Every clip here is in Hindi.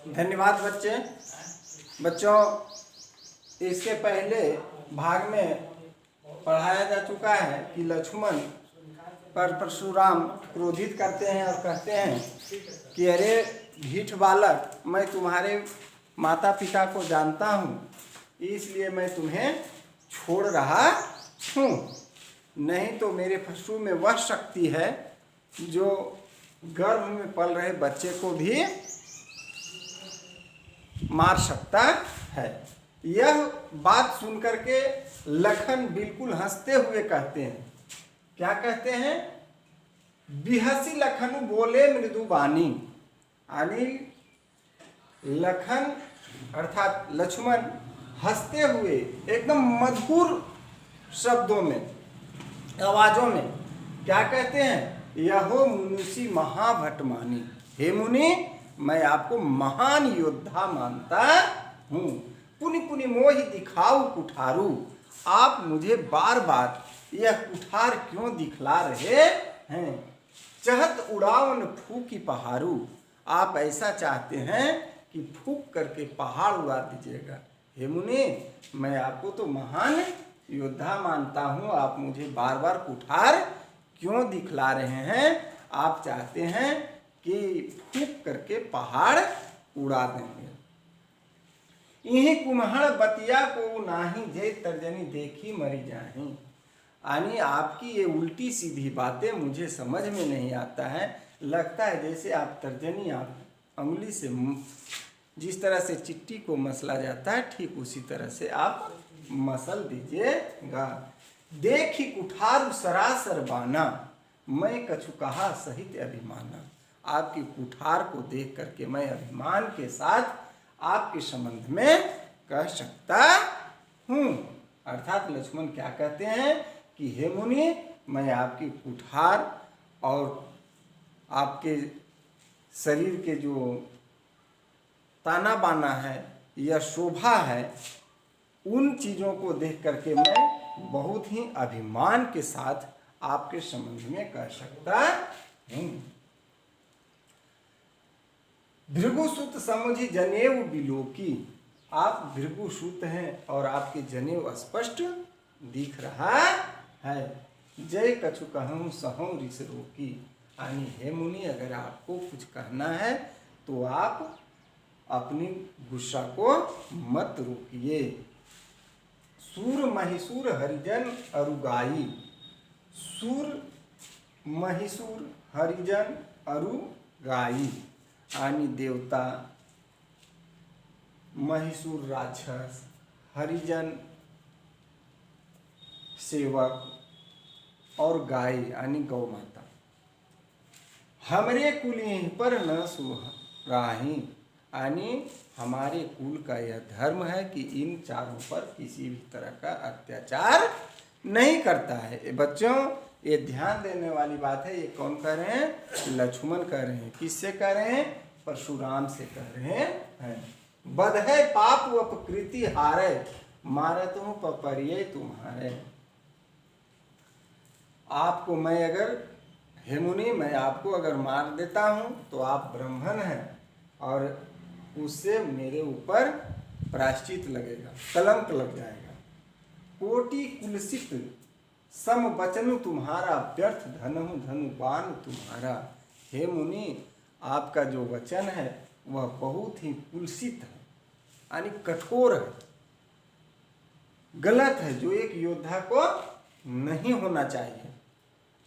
धन्यवाद बच्चे। बच्चों, इसके पहले भाग में पढ़ाया जा चुका है कि लक्ष्मण पर परशुराम क्रोधित करते हैं और कहते हैं कि अरे ढीठ बालक, मैं तुम्हारे माता पिता को जानता हूँ, इसलिए मैं तुम्हें छोड़ रहा हूँ, नहीं तो मेरे पशु में वह शक्ति है जो गर्भ में पल रहे बच्चे को भी मार सकता है। यह बात सुनकर के लखन बिल्कुल हंसते हुए कहते हैं, क्या कहते हैं? बिहसी लखन बोले मृदु बानी। यानी लखन अर्थात लक्ष्मण हंसते हुए एकदम मधुर शब्दों में, आवाजों में क्या कहते हैं? यहो मुनिषि महाभट मानी। हे मुनि, मैं आपको महान योद्धा मानता हूँ। पुनि पुनि मोहि दिखाऊ कुठारू। आप मुझे बार बार यह कुठार क्यों दिखला रहे हैं? चहत उड़ावन फूकी पहाड़ू। आप ऐसा चाहते हैं कि फूक करके पहाड़ उड़ा दीजिएगा। हे मुनि, मैं आपको तो महान योद्धा मानता हूँ, आप मुझे बार बार कुठार क्यों दिखला रहे हैं? आप चाहते हैं कि फूक करके पहाड़ उड़ा देंगे। इन्हीं कुम्हड़ बतिया को नाही जे तर्जनी देखी मरी जाही। यानी आपकी ये उल्टी सीधी बातें मुझे समझ में नहीं आता है। लगता है जैसे आप तर्जनी, आप अंगुली से जिस तरह से चिट्ठी को मसला जाता है, ठीक उसी तरह से आप मसल दीजिएगा। देखी कुठार सरासर बाना, मैं कछु कहा सहित अभिमाना। आपकी कुठार को देख करके मैं अभिमान के साथ आपके संबंध में कह सकता हूँ। अर्थात लक्ष्मण क्या कहते हैं कि हे मुनि, मैं आपकी कुठार और आपके शरीर के जो ताना बाना है या शोभा है, उन चीज़ों को देख करके मैं बहुत ही अभिमान के साथ आपके संबंध में कह सकता हूँ। भृगुसुत समझी जनेऊ बिलोकी। आप भृगुसुत हैं और आपके जनेऊ स्पष्ट दिख रहा है। जय कछु कहूँ सहूँ रिस रोकी। यानी हे मुनि, अगर आपको कुछ कहना है तो आप अपनी गुस्सा को मत रोकिए। सूर महिसूर हरिजन अरुगाई। सूर महिसूर हरिजन अरुगाई यानी देवता, महिसूर राक्षस, हरिजन सेवक और गाय यानी गौ माता। हमरे कुल पर न सुराही। यानी हमारे कुल का यह धर्म है कि इन चारों पर किसी भी तरह का अत्याचार नहीं करता है। बच्चों, ये ध्यान देने वाली बात है। ये कौन कह रहे हैं? लक्ष्मण कह रहे हैं। किससे कह रहे हैं? परशुराम से कह रहे हैं। बधै पाप अपकृति हारे, मारत हूँ पपरिये तुम्हारे। आपको मैं अगर, हे मुनि, मैं आपको अगर मार देता हूँ तो आप ब्राह्मण हैं और उससे मेरे ऊपर प्रायश्चित लगेगा, कलंक लग जाएगा। कोटि कुलसित सम बचनु तुम्हारा, व्यर्थ धनहु धनुबान तुम्हारा। हे मुनि, आपका जो वचन है वह बहुत ही कुलसित है, यानी कठोर है, गलत है, जो एक योद्धा को नहीं होना चाहिए।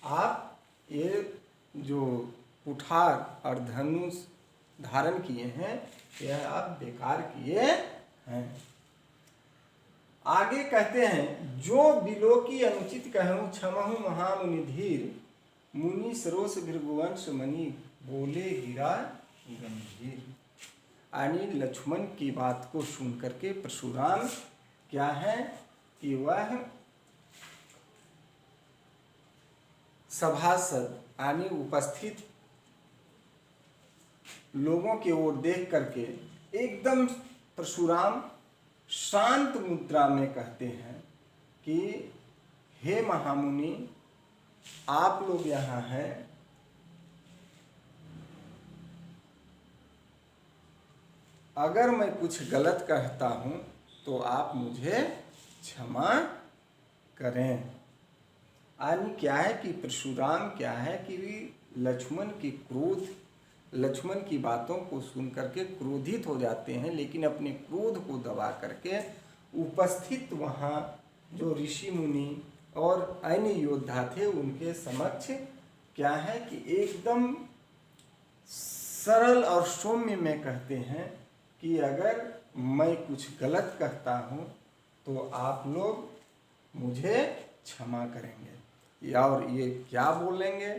आप ये जो कुठार और धनुष धारण किए हैं, यह आप बेकार किए हैं। आगे कहते हैं, जो बिलोकी अनुचित कहूँ क्षमहु महामुनि धीर। मुनि सरोस भृगुवंश मणि बोले गिरा गंभीर। यानी लक्ष्मण की बात को सुन करके परशुराम क्या है कि वह सभासद यानी उपस्थित लोगों की ओर देख करके एकदम परशुराम शांत मुद्रा में कहते हैं कि हे महामुनि, आप लोग यहाँ हैं, अगर मैं कुछ गलत कहता हूँ तो आप मुझे क्षमा करें। यानी क्या है कि परशुराम क्या है कि लक्ष्मण की बातों को सुन करके क्रोधित हो जाते हैं, लेकिन अपने क्रोध को दबा करके उपस्थित वहाँ जो ऋषि मुनि और अन्य योद्धा थे उनके समक्ष क्या है कि एकदम सरल और सौम्य में कहते हैं कि अगर मैं कुछ गलत कहता हूँ तो आप लोग मुझे क्षमा करेंगे। और ये क्या बोलेंगे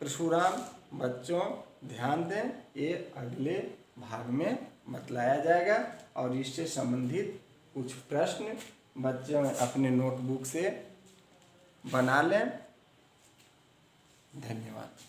परशुराम, बच्चों ध्यान दें, ये अगले भाग में बतलाया जाएगा। और इससे संबंधित कुछ प्रश्न बच्चों अपने नोटबुक से बना लें। धन्यवाद।